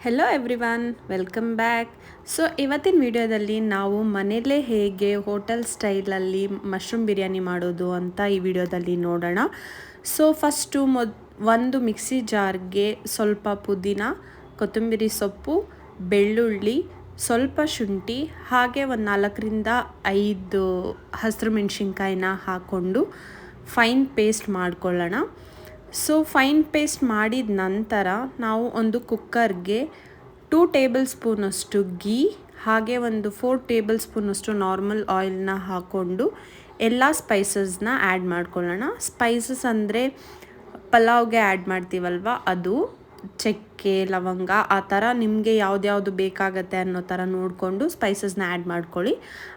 Hello everyone, welcome back. So ಇವತ್ತಿನ ವಿಡಿಯೋದಲ್ಲಿ ನಾವು ಮನೆಯಲ್ಲೇ ಹೇಗೆ ಹೋಟೆಲ್ ಸ್ಟೈಲಲ್ಲಿ ಮಶ್ರೂಮ್ ಬಿರಿಯಾನಿ ಮಾಡೋದು ಅಂತ ಈ ವಿಡಿಯೋದಲ್ಲಿ ನೋಡೋಣ. ಸೊ ಫಸ್ಟು ಒಂದು ಮಿಕ್ಸಿ ಜಾರ್ಗೆ ಸ್ವಲ್ಪ ಪುದೀನ, ಕೊತ್ತಂಬರಿ ಸೊಪ್ಪು, ಬೆಳ್ಳುಳ್ಳಿ, ಸ್ವಲ್ಪ ಶುಂಠಿ, ಹಾಗೆ ಒಂದು 4-5 ಹಸಿರು ಮೆಣಸಿನ್ಕಾಯಿನ ಹಾಕ್ಕೊಂಡು ಫೈನ್ ಪೇಸ್ಟ್ ಮಾಡ್ಕೊಳ್ಳೋಣ. ಸೊ ಫೈನ್ ಪೇಸ್ಟ್ ಮಾಡಿದ ನಂತರ ನಾವು ಒಂದು ಕುಕ್ಕರ್ಗೆ 2 ಟೇಬಲ್ ಸ್ಪೂನಷ್ಟು ಗೀ ಹಾಗೆ ಒಂದು 4 ಟೇಬಲ್ ಸ್ಪೂನಷ್ಟು ನಾರ್ಮಲ್ ಆಯಿಲ್ನ ಹಾಕ್ಕೊಂಡು ಎಲ್ಲ ಸ್ಪೈಸಸ್ನ ಆ್ಯಡ್ ಮಾಡ್ಕೊಳ್ಳೋಣ. ಸ್ಪೈಸಸ್ ಅಂದರೆ ಪಲಾವ್ಗೆ ಆ್ಯಡ್ ಮಾಡ್ತೀವಲ್ವ, ಅದು ಚಕ್ಕೆ, ಲವಂಗ, ಆ ಥರ ನಿಮಗೆ ಯಾವ್ದು ಬೇಕಾಗತ್ತೆ ಅನ್ನೋ ಥರ ನೋಡಿಕೊಂಡು ಸ್ಪೈಸಸ್ನ ಆ್ಯಡ್ ಮಾಡ್ಕೊಳ್ಳಿ.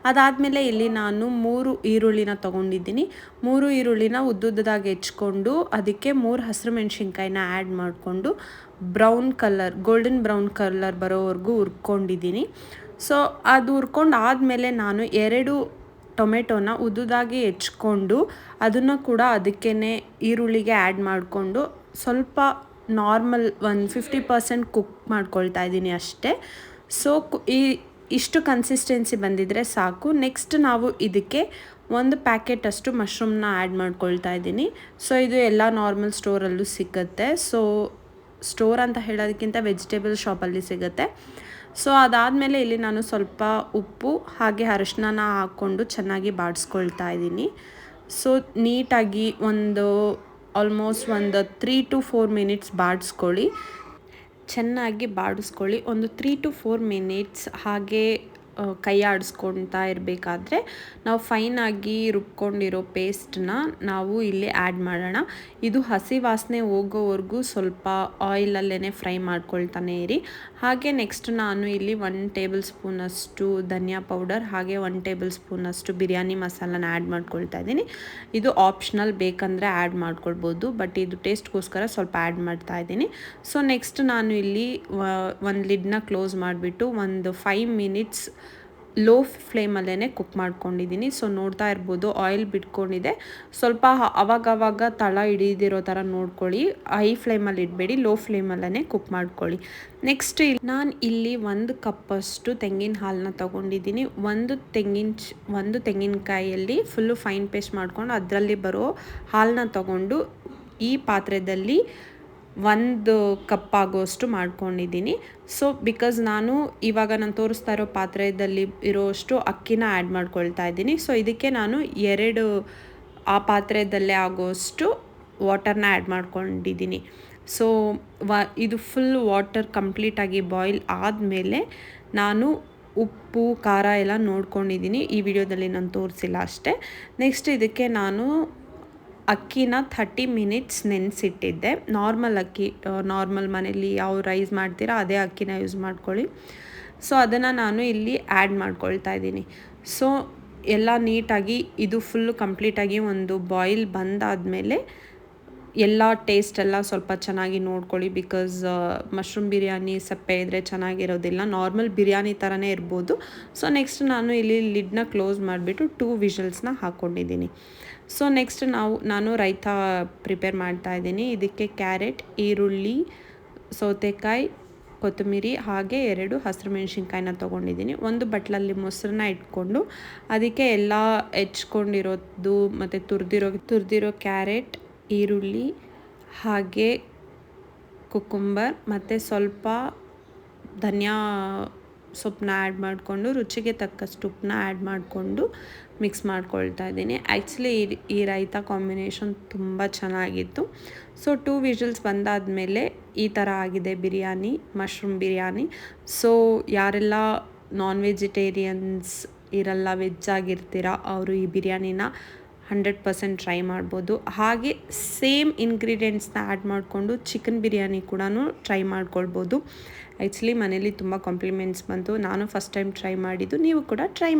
ಅದಾದಮೇಲೆ ಇಲ್ಲಿ ನಾನು 3 ಈರುಳ್ಳಿನ ತೊಗೊಂಡಿದ್ದೀನಿ. 3 ಈರುಳ್ಳಿನ ಉದ್ದುದ್ದಾಗಿ ಹೆಚ್ಕೊಂಡು ಅದಕ್ಕೆ 3 ಹಸಿರು ಮೆಣಸಿನ್ಕಾಯಿನ ಆ್ಯಡ್ ಮಾಡಿಕೊಂಡು ಗೋಲ್ಡನ್ ಬ್ರೌನ್ ಕಲರ್ ಬರೋವರೆಗೂ ಹುರ್ಕೊಂಡಿದ್ದೀನಿ. ಸೊ ಅದು ಹುರ್ಕೊಂಡು ಆದಮೇಲೆ ನಾನು 2 ಟೊಮೆಟೊನ ಉದ್ದುದಾಗಿ ಹೆಚ್ಕೊಂಡು ಅದನ್ನು ಕೂಡ ಅದಕ್ಕೇ ಈರುಳ್ಳಿಗೆ ಆ್ಯಡ್ ಮಾಡಿಕೊಂಡು ಸ್ವಲ್ಪ ನಾರ್ಮಲ್ ಒಂದು 50% ಕುಕ್ ಮಾಡ್ಕೊಳ್ತಾ ಇದ್ದೀನಿ ಅಷ್ಟೇ. ಸೊ ಇಷ್ಟು ಕನ್ಸಿಸ್ಟೆನ್ಸಿ ಬಂದಿದ್ದರೆ ಸಾಕು. ನೆಕ್ಸ್ಟ್ ನಾವು ಇದಕ್ಕೆ 1 ಪ್ಯಾಕೆಟಷ್ಟು ಮಶ್ರೂಮ್ನ ಆ್ಯಡ್ ಮಾಡ್ಕೊಳ್ತಾ ಇದ್ದೀನಿ. ಸೊ ಇದು ಎಲ್ಲ ನಾರ್ಮಲ್ ಸ್ಟೋರಲ್ಲೂ ಸಿಗುತ್ತೆ. ಸೊ ಸ್ಟೋರ್ ಅಂತ ಹೇಳೋದಕ್ಕಿಂತ ವೆಜಿಟೇಬಲ್ ಶಾಪಲ್ಲಿ ಸಿಗುತ್ತೆ. ಸೊ ಅದಾದಮೇಲೆ ಇಲ್ಲಿ ನಾನು ಸ್ವಲ್ಪ ಉಪ್ಪು ಹಾಗೆ ಅರಿಶಿನ ಹಾಕ್ಕೊಂಡು ಚೆನ್ನಾಗಿ ಬಾಡಿಸ್ಕೊಳ್ತಾ ಇದ್ದೀನಿ. ಸೊ ನೀಟಾಗಿ ಆಲ್ಮೋಸ್ಟ್ ಒಂದು 3 to 4 ಮಿನಿಟ್ಸ್ ಚೆನ್ನಾಗಿ ಬಾಡಿಸ್ಕೊಳ್ಳಿ. ಒಂದು 3 to 4 ಮಿನಿಟ್ಸ್ ಹಾಗೆ ಕೈ ಆಡಿಸ್ಕೊಳ್ತಾ ಇರಬೇಕಾದ್ರೆ ನಾವು ಫೈನಾಗಿ ರುಬ್ಕೊಂಡಿರೋ ಪೇಸ್ಟನ್ನ ನಾವು ಇಲ್ಲಿ ಆ್ಯಡ್ ಮಾಡೋಣ. ಇದು ಹಸಿ ವಾಸನೆ ಹೋಗೋವರೆಗೂ ಸ್ವಲ್ಪ ಆಯಿಲಲ್ಲೇ ಫ್ರೈ ಮಾಡ್ಕೊಳ್ತಾನೆ ಇರಿ. ಹಾಗೆ ನೆಕ್ಸ್ಟ್ ನಾನು ಇಲ್ಲಿ 1 ಟೇಬಲ್ ಸ್ಪೂನಷ್ಟು ಧನಿಯಾ ಪೌಡರ್ ಹಾಗೆ 1 ಟೇಬಲ್ ಸ್ಪೂನಷ್ಟು ಬಿರಿಯಾನಿ ಮಸಾಲನ ಆ್ಯಡ್ ಮಾಡ್ಕೊಳ್ತಾ ಇದ್ದೀನಿ. ಇದು ಆಪ್ಷನಲ್, ಬೇಕಂದರೆ ಆ್ಯಡ್ ಮಾಡ್ಕೊಳ್ಬೋದು, ಬಟ್ ಇದು ಟೇಸ್ಟ್ಗೋಸ್ಕರ ಸ್ವಲ್ಪ ಆ್ಯಡ್ ಮಾಡ್ತಾ ಇದ್ದೀನಿ. ಸೊ ನೆಕ್ಸ್ಟ್ ನಾನು ಇಲ್ಲಿ ಒಂದು ಲಿಡ್ನ ಕ್ಲೋಸ್ ಮಾಡಿಬಿಟ್ಟು ಒಂದು 5 ಮಿನಿಟ್ಸ್ ಲೋ ಫ್ಲೇಮಲ್ಲೇ ಕುಕ್ ಮಾಡ್ಕೊಂಡಿದ್ದೀನಿ. ಸೊ ನೋಡ್ತಾ ಇರ್ಬೋದು ಆಯಿಲ್ ಬಿಟ್ಕೊಂಡಿದೆ. ಸ್ವಲ್ಪ ಅವಾಗವಾಗ ತಳ ಹಿಡಿದಿರೋ ಥರ ನೋಡ್ಕೊಳ್ಳಿ. ಹೈ ಫ್ಲೇಮಲ್ಲಿ ಇಡಬೇಡಿ, ಲೋ ಫ್ಲೇಮಲ್ಲೇ ಕುಕ್ ಮಾಡ್ಕೊಳ್ಳಿ. ನೆಕ್ಸ್ಟ್ ನಾನು ಇಲ್ಲಿ 1 ಕಪ್ಪಷ್ಟು ತೆಂಗಿನ ಹಾಲನ್ನ ತೊಗೊಂಡಿದ್ದೀನಿ. ಒಂದು ತೆಂಗಿನಕಾಯಿಯಲ್ಲಿ ಫುಲ್ಲು ಫೈನ್ ಪೇಸ್ಟ್ ಮಾಡ್ಕೊಂಡು ಅದರಲ್ಲಿ ಬರೋ ಹಾಲನ್ನ ತೊಗೊಂಡು ಈ ಪಾತ್ರೆಯಲ್ಲಿ 1 ಕಪ್ ಆಗೋಷ್ಟು ಮಾಡ್ಕೊಂಡಿದ್ದೀನಿ. ಸೊ ಬಿಕಾಸ್ ಇವಾಗ ನಾನು ತೋರಿಸ್ತಾ ಇರೋ ಪಾತ್ರೆಯಲ್ಲಿ ಇರೋಷ್ಟು ಅಕ್ಕಿನ ಆ್ಯಡ್ ಮಾಡ್ಕೊಳ್ತಾ ಇದ್ದೀನಿ. ಸೊ ಇದಕ್ಕೆ ನಾನು 2 ಆ ಪಾತ್ರೆಯಲ್ಲೇ ಆಗೋಷ್ಟು ವಾಟರ್ನ ಆ್ಯಡ್ ಮಾಡ್ಕೊಂಡಿದ್ದೀನಿ. ಸೊ ಇದು ಫುಲ್ ವಾಟರ್ ಕಂಪ್ಲೀಟಾಗಿ ಬಾಯ್ಲ್ ಆದಮೇಲೆ ನಾನು ಉಪ್ಪು ಖಾರ ಎಲ್ಲ ನೋಡ್ಕೊಂಡಿದ್ದೀನಿ. ಈ ವಿಡಿಯೋದಲ್ಲಿ ನಾನು ತೋರಿಸಿಲ್ಲ ಅಷ್ಟೇ. ನೆಕ್ಸ್ಟ್ ಇದಕ್ಕೆ ನಾನು ಅಕ್ಕಿನ 30 ಮಿನಿಟ್ಸ್ ನೆನೆಸಿಟ್ಟಿದ್ದೆ. ನಾರ್ಮಲ್ ಮನೇಲಿ ಯಾವ ರೈಸ್ ಮಾಡ್ತೀರಾ ಅದೇ ಅಕ್ಕಿನ ಯೂಸ್ ಮಾಡ್ಕೊಳ್ಳಿ. ಸೊ ಅದನ್ನು ನಾನು ಇಲ್ಲಿ ಆ್ಯಡ್ ಮಾಡ್ಕೊಳ್ತಾ ಇದ್ದೀನಿ. ಸೊ ಎಲ್ಲ ನೀಟಾಗಿ ಇದು ಫುಲ್ಲು ಕಂಪ್ಲೀಟಾಗಿ ಒಂದು ಬಾಯ್ಲ್ ಬಂದಾದಮೇಲೆ ಎಲ್ಲ ಟೇಸ್ಟೆಲ್ಲ ಸ್ವಲ್ಪ ಚೆನ್ನಾಗಿ ನೋಡ್ಕೊಳ್ಳಿ. ಬಿಕಾಸ್ ಮಶ್ರೂಮ್ ಬಿರಿಯಾನಿ ಸಪ್ಪೆ ಇದ್ದರೆ ಚೆನ್ನಾಗಿರೋದಿಲ್ಲ, ನಾರ್ಮಲ್ ಬಿರಿಯಾನಿ ಥರನೇ ಇರ್ಬೋದು. ಸೊ ನೆಕ್ಸ್ಟ್ ನಾನು ಇಲ್ಲಿ ಲಿಡ್ನ ಕ್ಲೋಸ್ ಮಾಡಿಬಿಟ್ಟು 2 ವಿಷಲ್ಸ್ನ ಹಾಕ್ಕೊಂಡಿದ್ದೀನಿ. ಸೊ ನೆಕ್ಸ್ಟ್ ನಾನು ರೈತ ಪ್ರಿಪೇರ್ ಮಾಡ್ತಾಯಿದ್ದೀನಿ. ಇದಕ್ಕೆ ಕ್ಯಾರೆಟ್, ಈರುಳ್ಳಿ, ಸೌತೆಕಾಯಿ, ಕೊತ್ತಂಬರಿ ಹಾಗೆ 2 ಹಸಿರು ಮೆಣಸಿನ್ಕಾಯಿನ ತೊಗೊಂಡಿದ್ದೀನಿ. ಒಂದು ಬಟ್ಲಲ್ಲಿ ಮೊಸರನ್ನ ಇಟ್ಕೊಂಡು ಅದಕ್ಕೆ ಎಲ್ಲ ಹೆಚ್ಕೊಂಡಿರೋದು ಮತ್ತು ತುರಿದಿರೋ ಕ್ಯಾರೆಟ್, ಈರುಳ್ಳಿ ಹಾಗೆ ಕುಕುಂಬರ್ ಮತ್ತು ಸ್ವಲ್ಪ ಧನಿಯಾ ಸೊಪ್ಪನ್ನ ಆ್ಯಡ್ ಮಾಡಿಕೊಂಡು ರುಚಿಗೆ ತಕ್ಕಷ್ಟು ಉಪ್ಪನ್ನ ಆ್ಯಡ್ ಮಾಡಿಕೊಂಡು ಮಿಕ್ಸ್ ಮಾಡ್ಕೊಳ್ತಾ ಇದ್ದೀನಿ. ಆ್ಯಕ್ಚುಲಿ ಈ ರೈತ ಕಾಂಬಿನೇಷನ್ ತುಂಬ ಚೆನ್ನಾಗಿತ್ತು. ಸೊ 2 ವಿಷಲ್ಸ್ ಬಂದಾದಮೇಲೆ ಈ ಥರ ಆಗಿದೆ ಬಿರಿಯಾನಿ, ಮಶ್ರೂಮ್ ಬಿರಿಯಾನಿ. ಸೊ ಯಾರೆಲ್ಲ ನಾನ್ ವೆಜಿಟೇರಿಯನ್ಸ್ ಇರಲ್ಲ, ವೆಜ್ ಆಗಿರ್ತೀರ, ಅವರು ಈ ಬಿರಿಯಾನಿನ 100% ಟ್ರೈ ಮಾಡ್ಬೋದು. ಹಾಗೆ ಸೇಮ್ ಇಂಗ್ರೀಡಿಯೆಂಟ್ಸ್ನ ಆ್ಯಡ್ ಮಾಡಿಕೊಂಡು ಚಿಕನ್ ಬಿರಿಯಾನಿ ಕೂಡ ಟ್ರೈ ಮಾಡ್ಕೊಳ್ಬೋದು. ಆ್ಯಕ್ಚುಲಿ ಮನೇಲಿ ತುಂಬ ಕಾಂಪ್ಲಿಮೆಂಟ್ಸ್ ಬಂತು. ನಾನು ಫಸ್ಟ್ ಟೈಮ್ ಟ್ರೈ ಮಾಡಿದ್ದು, ನೀವು ಕೂಡ ಟ್ರೈ